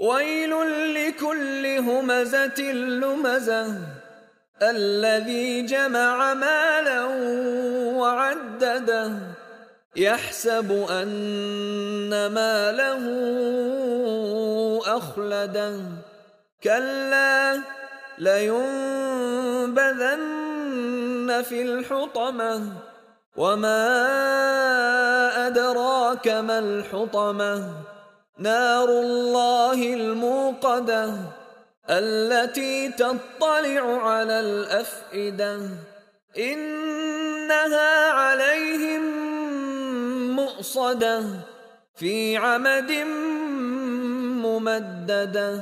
ويل لكل همزة لمزة الذي جمع مالا وعدده يحسب أن ماله أخلده كلا لينبذن في الحطمة وما أدراك ما الحطمة نار الله الموقدة التي تطلع على الأفئدة إنها عليهم مؤصدة في عمد ممددة